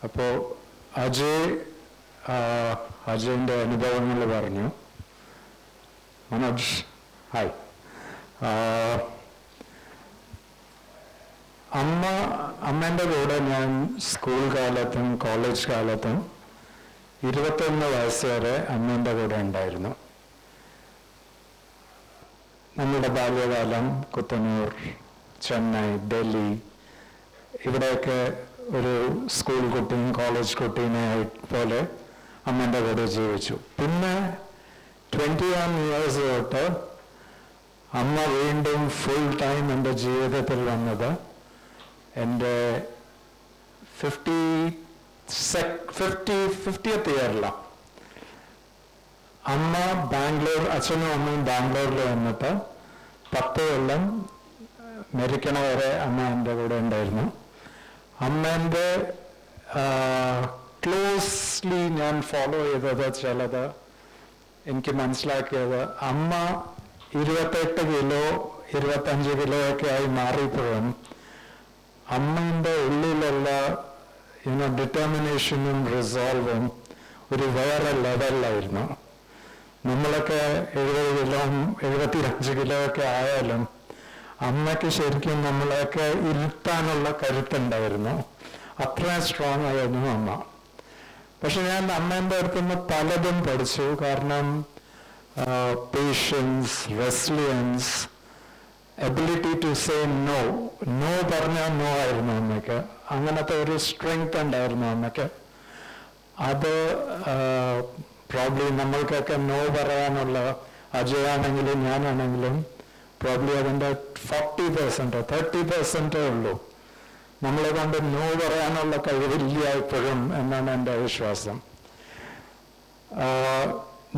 അപ്പോൾ അജയൻ്റെ അനുഭവങ്ങൾ പറഞ്ഞു. മനോജ്, ഹായ്. അമ്മേൻ്റെ കൂടെ ഞാൻ സ്കൂൾ കാലത്തും കോളേജ് കാലത്തും 21 വയസ്സ് വരെ അമ്മേൻ്റെ കൂടെ ഉണ്ടായിരുന്നു. നമ്മുടെ ബാല്യകാലം കുത്തനൂർ, ചെന്നൈ, ഡൽഹി, ഇവിടെയൊക്കെ ഒരു സ്കൂൾ കുട്ടിയും കോളേജ് കുട്ടീനെ പോലെ അമ്മേൻ്റെ കൂടെ ജീവിച്ചു. പിന്നെ 21 ഇയേഴ്സ് തൊട്ട് അമ്മ വീണ്ടും ഫുൾ ടൈം എൻ്റെ ജീവിതത്തിൽ വന്നത് എൻ്റെ 50th ഇയറിലാണ്. അമ്മ ബാംഗ്ലൂർ, അച്ഛനും അമ്മയും ബാംഗ്ലൂരിൽ വന്നിട്ട് 10 കൊല്ലം മരിക്കണ വരെ അമ്മ എൻ്റെ കൂടെ ഉണ്ടായിരുന്നു. അമ്മേൻ്റെ ക്ലോസ്ലി ഞാൻ ഫോളോ ചെയ്തത് ചിലത് എനിക്ക് മനസ്സിലാക്കിയത്, അമ്മ 28 കിലോ 25 കിലോ ഒക്കെ ആയി മാറിയപ്പോഴും അമ്മേൻ്റെ ഉള്ളിലുള്ള ഡിറ്റർമിനേഷനും റിസോൾവും ഒരു വേറെ ലെവലിലായിരുന്നു. നമ്മളൊക്കെ 70 കിലോ 75 കിലോ ഒക്കെ ആയാലും അമ്മയ്ക്ക് ശരിക്കും നമ്മളെയൊക്കെ ഇരുത്താനുള്ള കരുത്തുണ്ടായിരുന്നു. അത്ര സ്ട്രോങ് ആയിരുന്നു അമ്മ. പക്ഷെ ഞാൻ അമ്മേൻ്റെ അടുത്തുനിന്ന് പലതും പഠിച്ചു. കാരണം patience, resilience, ability to say no. No പറഞ്ഞാൽ നോ ആയിരുന്നു അമ്മയ്ക്ക്. അങ്ങനത്തെ ഒരു സ്ട്രെങ്ത് ഉണ്ടായിരുന്നു അമ്മയ്ക്ക്. അത് പ്രോബ്ലി നമ്മൾക്കൊക്കെ നോ പറയാനുള്ള, അജയാണെങ്കിലും ഞാനാണെങ്കിലും പ്രോബ്ലി അതിൻ്റെ 40% 30% ഉള്ളൂ. നമ്മളെ കൊണ്ട് നോ പറയാനുള്ള കഴിവില്ല ഇപ്പോഴും എന്നാണ് എൻ്റെ വിശ്വാസം.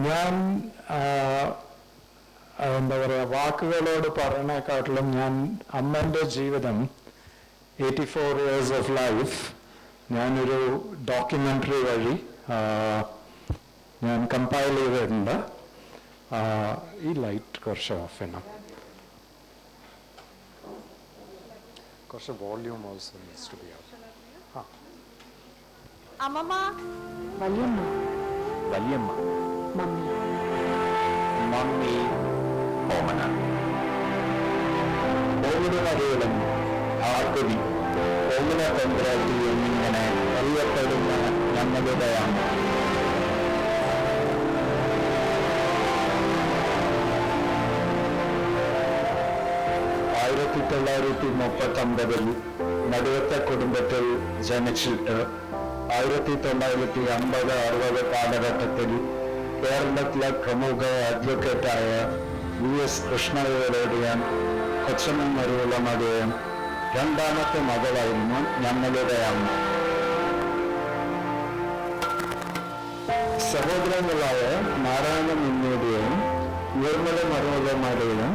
ഞാൻ എന്താ പറയുക, വാക്കുകളോട് പറയണേക്കാട്ടിലും ഞാൻ അമ്മേൻ്റെ ജീവിതം 84 years of life ഞാനൊരു ഡോക്യുമെൻ്ററി വഴി ഞാൻ കമ്പൈൽ ചെയ്തിട്ടുണ്ട്. ഈ ലൈറ്റ് കുറച്ച് ഓഫ് ചെയ്യണം, കുറച്ച് volume also needs to be off. അമ്മമ്മ, വല്യമ്മ, വല്യമ്മ, മമ്മി, മമ്മി, ഓമന, ഓമനമറിയലും ആർക്കവി, ഓമന തന്ത്രാട്ടി എന്നിങ്ങനെ അറിയപ്പെടുന്ന ഞങ്ങളുടെ അമ്മ. ആയിരത്തി 1939 നടുവത്തെ കുടുംബത്തിൽ ജനിച്ചിട്ട് 1950-60 കാലഘട്ടത്തിൽ കേരളത്തിലെ പ്രമുഖ അഡ്വക്കേറ്റായ US കൃഷ്ണദേവരേടിയാൻ കൊച്ചമ്മരുളം അദ്ദേഹം രണ്ടാമത്തെ മകളായിരുന്നു ഞങ്ങളുടെ അമ്മ. സഹോദരങ്ങളായ നാരായണ മുന്നിയുടെയും നിർമ്മല മരുമകളുടെയും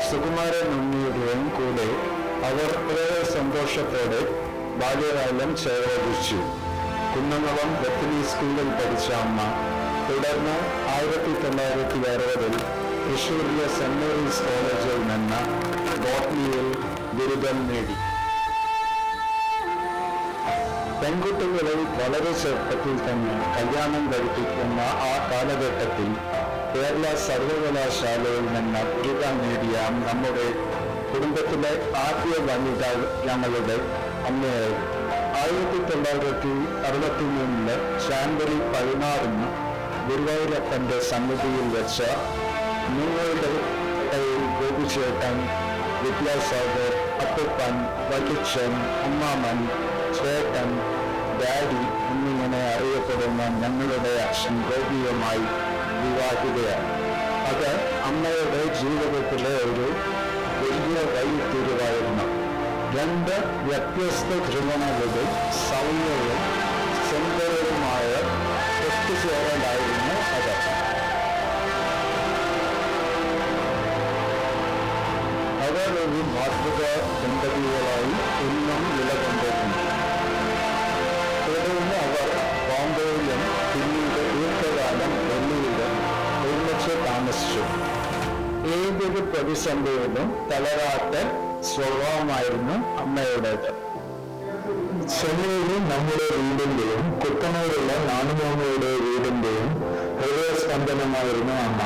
സുകുമാരൻ മുന്നിയുടെയും കൂടെ അവർ ഏറെ സന്തോഷത്തോടെ ബാല്യകാലം ചെലവഴിച്ചു. കുന്നംകുളം ബത്തനി സ്കൂളിൽ പഠിച്ച അമ്മ തുടർന്ന് 1960 തൃശ്ശൂരിലെ സെന്റ് മേരീസ് കോളേജിൽ നിന്ന് ബോട്ടണിയിൽ ബിരുദം നേടി. പെൺകുട്ടികളെ വളരെ ചെറുപ്പത്തിൽ തന്നെ കല്യാണം കഴിപ്പിക്കുന്ന ആ കാലഘട്ടത്തിൽ കേരള സർവകലാശാലയിൽ നിന്ന് ബിരുദം നേടിയ നമ്മുടെ കുടുംബത്തിലെ ആദ്യ വനിത ഞങ്ങളുടെ അമ്മയായി. 1963 ജാനുവരി 16 ഗുരുവായൂരപ്പന്റെ സന്നിധിയിൽ വെച്ച് നിങ്ങളുടെ ഗോപിച്ചേട്ടൻ, വിദ്യാസാഗർ, അപ്പൂപ്പൻ, വല്യച്ഛൻ, അമ്മാമൻ, ചേട്ടൻ, ഡാഡി എന്നിങ്ങനെ അറിയപ്പെടുന്ന ഞങ്ങളുടെ അച്ഛൻ ഗോപിയുമായി വിവാഹിതയാണ്. അത് അമ്മയുടെ ജീവിതത്തിലെ ഒരു വലിയ വഴിത്തിരിവായിരുന്നു. 2 വ്യത്യസ്ത ധ്രുവണകളിൽ സൗമ്യവും സുന്ദരവുമായ ഒത്തുചേരലായിരുന്നു അത്. അവർ ഒരു മാതൃക ദമ്പതികളായി ഇന്നും നിലകൊണ്ടിരുന്നു. തുടർന്ന് അവർ ബോംബെയിലും പിന്നീട് ദീർഘകാലം ഡൽഹിയിലും ഒരുമിച്ച് താമസിച്ചു. ഏതൊരു പ്രതിസന്ധിയിലും തളരാത്ത സ്വഭാവമായിരുന്നു അമ്മയുടേത്. ചെന്നൈയിൽ നമ്മുടെ വീടിന്റെയും കുട്ടനാടുള്ള നാണുമാമയുടെ വീടിന്റെയും ഹൃദയസ്പന്ദനമായിരുന്നു അമ്മ.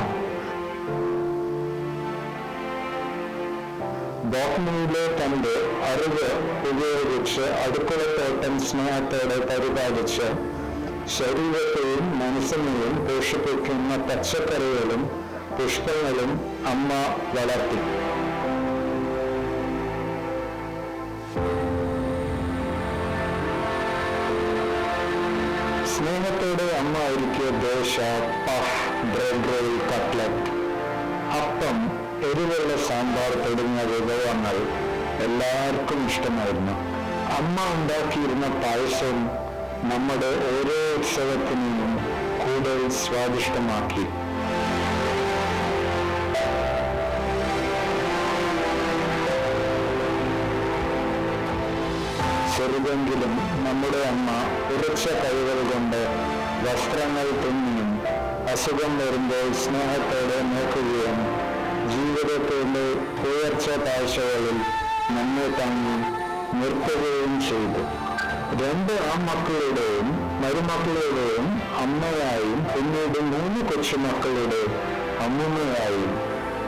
ബോട്ടണിയിലെ തന്റെ അറിവ് ഉപയോഗിച്ച് അടുക്കളത്തോട്ടം സ്നേഹത്തോടെ പരിപാലിച്ച് ശരീരത്തെയും മനസ്സിനെയും പോഷിപ്പിക്കുന്ന പച്ചക്കറികളും പുഷ്പങ്ങളും അമ്മ വളർത്തി. സ്നേഹത്തോടെ അമ്മ ഒരുക്കിയ dosa, puff, bread role, cutlet, അപ്പം, എരിവുള്ള സാമ്പാർ തുടങ്ങിയ വിഭവങ്ങൾ എല്ലാവർക്കും ഇഷ്ടമായിരുന്നു. അമ്മ ഉണ്ടാക്കിയിരുന്ന പായസം നമ്മുടെ ഓരോ ഉത്സവത്തിനെയും കൂടുതൽ സ്വാദിഷ്ടമാക്കി. ചെറുതെങ്കിലും നമ്മുടെ അമ്മ ഉറച്ച കൈകൾ കൊണ്ട് വസ്ത്രങ്ങൾ തുന്നിയും അസുഖം വരുമ്പോൾ സ്നേഹത്തോടെ നോക്കുകയും ജീവിതത്തിന്റെ ഉയർച്ച താഴ്ചകളിൽ നമ്മെ താങ്ങി നിർത്തുകയും ചെയ്തു. 2 ആൺമക്കളുടെയും മരുമക്കളുടെയും അമ്മയായും പിന്നീട് 3 കൊച്ചുമക്കളുടെ അമ്മൂമ്മയായും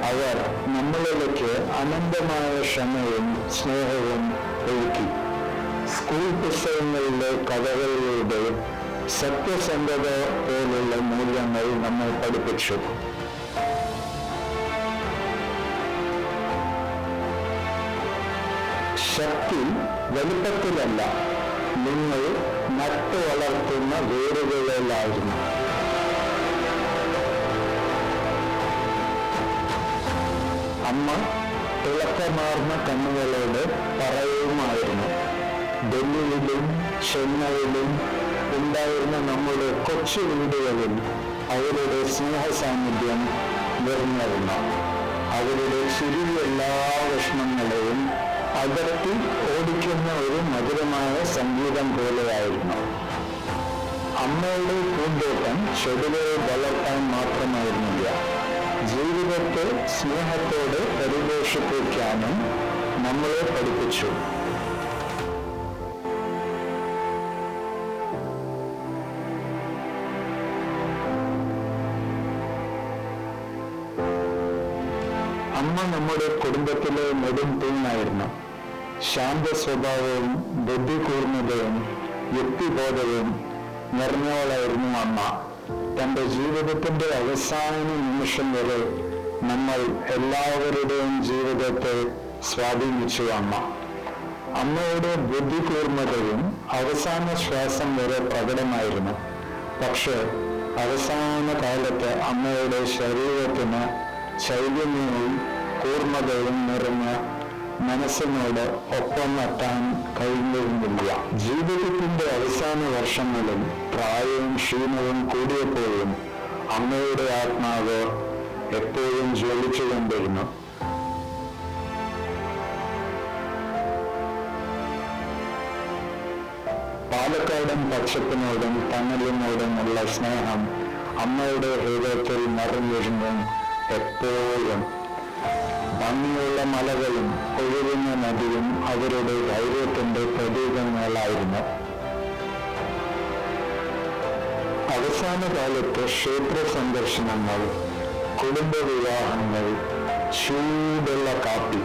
അവർ നമ്മളിലേക്ക് അനന്തമായ ക്ഷമയും സ്നേഹവും ഒഴുക്കി. സ്കൂൾ പുസ്തകങ്ങളിലെ കഥകളിലൂടെ സത്യസന്ധത പോലുള്ള മൂല്യങ്ങൾ നമ്മെ പഠിപ്പിച്ചു. ശക്തി വലുപ്പത്തിലല്ല, നിങ്ങൾ നട്ടു വളർത്തുന്ന വേരുകളിലായിരുന്നു. അമ്മ തിളക്കമാർന്ന കണ്ണുകളോട് പറയുമായിരുന്നു. ഡൽഹിയിലും ചെന്നൈയിലും ഉണ്ടായിരുന്ന നമ്മുടെ കൊച്ചു വീടുകളിൽ അവരുടെ സ്നേഹ സാന്നിധ്യം നിറഞ്ഞിരുന്നു. അവരുടെ ചിരി എല്ലാ വിഷമങ്ങളെയും അകറ്റി ഓടിക്കുന്ന ഒരു മധുരമായ സംഗീതം പോലെയായിരുന്നു. അമ്മയുടെ പൂന്തോട്ടം ചെടികളെ വളർത്താൻ മാത്രമായിരുന്നില്ല, ജീവിതത്തെ സ്നേഹത്തോടെ പരിപോഷിപ്പിക്കാനും നമ്മളെ പഠിപ്പിച്ചു. അമ്മ നമ്മുടെ കുടുംബത്തിലെ നെടും തൂണായിരുന്നു. ശാന്ത സ്വഭാവവും ബുദ്ധികൂർമ്മതയും യുക്തിബോധവും നിറഞ്ഞവളായിരുന്നു അമ്മ. തന്റെ ജീവിതത്തിന്റെ അവസാന നിമിഷം വരെ നമ്മൾ എല്ലാവരുടെയും ജീവിതത്തെ സ്വാധീനിച്ചു അമ്മ. അമ്മയുടെ ബുദ്ധികൂർമ്മതയും അവസാന ശ്വാസം വരെ പ്രകടമായിരുന്നു. പക്ഷെ അവസാന കാലത്ത് അമ്മയുടെ ശരീരത്തിന് ചൈതന്യവും കൂർമ്മതയും നിറഞ്ഞ മനസ്സിനോട് ഒപ്പം എത്താൻ കഴിഞ്ഞിരുന്നില്ല. ജീവിതത്തിന്റെ അവസാന വർഷങ്ങളിൽ പ്രായവും ക്ഷീണവും കൂടിയപ്പോഴും അമ്മയുടെ ആത്മാവ് എപ്പോഴും ജ്വലിച്ചുകൊണ്ടിരുന്നു. പാലക്കാടൻ പച്ചപ്പിനോടും തണലിനോടുമുള്ള സ്നേഹം അമ്മയുടെ ഹൃദയത്തിൽ നിറഞ്ഞിരുന്നു. എപ്പോഴും ഭംഗിയുള്ള മലകളും ഒഴുകുന്ന നദിയും അവരുടെ ധൈര്യത്തിന്റെ പ്രതീകങ്ങളായിരുന്നു. അവസാന കാലത്ത് ക്ഷേത്ര സന്ദർശനങ്ങൾ, കുടുംബ വിവാഹങ്ങൾ, ചൂടുള്ള കാപ്പി,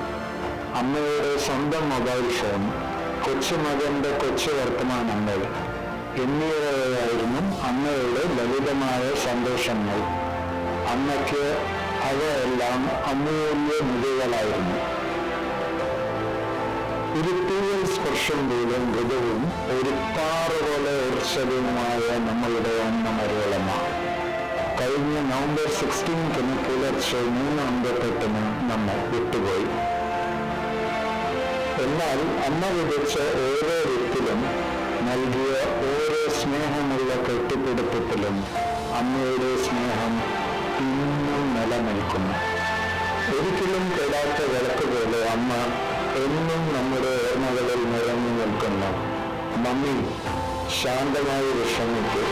അമ്മയുടെ സ്വന്തം മൊബൈൽ ഫോൺ, കൊച്ചുമകന്റെ കൊച്ചു വർത്തമാനങ്ങൾ എന്നിവയായിരുന്നു അമ്മയുടെ ലളിതമായ സന്തോഷങ്ങൾ. അമ്മയ്ക്ക് അവയെല്ലാം അമൂല്യ നിധികളായിരുന്നു. ഒരു തീയൽ സ്പർശം പോലും മൃദുവും ഒരു പാറ പോലെ ഉറച്ചതുമായ നമ്മളുടെ അമ്മ മലയാളമ്മ കഴിഞ്ഞ നവംബർ 16 പുലർച്ചെ 3:58 നമ്മൾ വിട്ടുപോയി. എന്നാൽ അമ്മ വിധിച്ച ഓരോ വ്യക്തിലും നൽകിയ ഓരോ സ്നേഹമുള്ള കെട്ടിപ്പിടുത്തത്തിലും അമ്മയുടെ സ്നേഹം ഇന്നും നിലനിൽക്കുന്നു. ഒരിക്കലും കെടാത്ത വിളക്ക് പോലെ അമ്മ എന്നും നമ്മുടെ ഓർമ്മകളിൽ നിറഞ്ഞു നിൽക്കുന്നു. മമ്മി, ശാന്തമായി വിശ്രമിക്കും.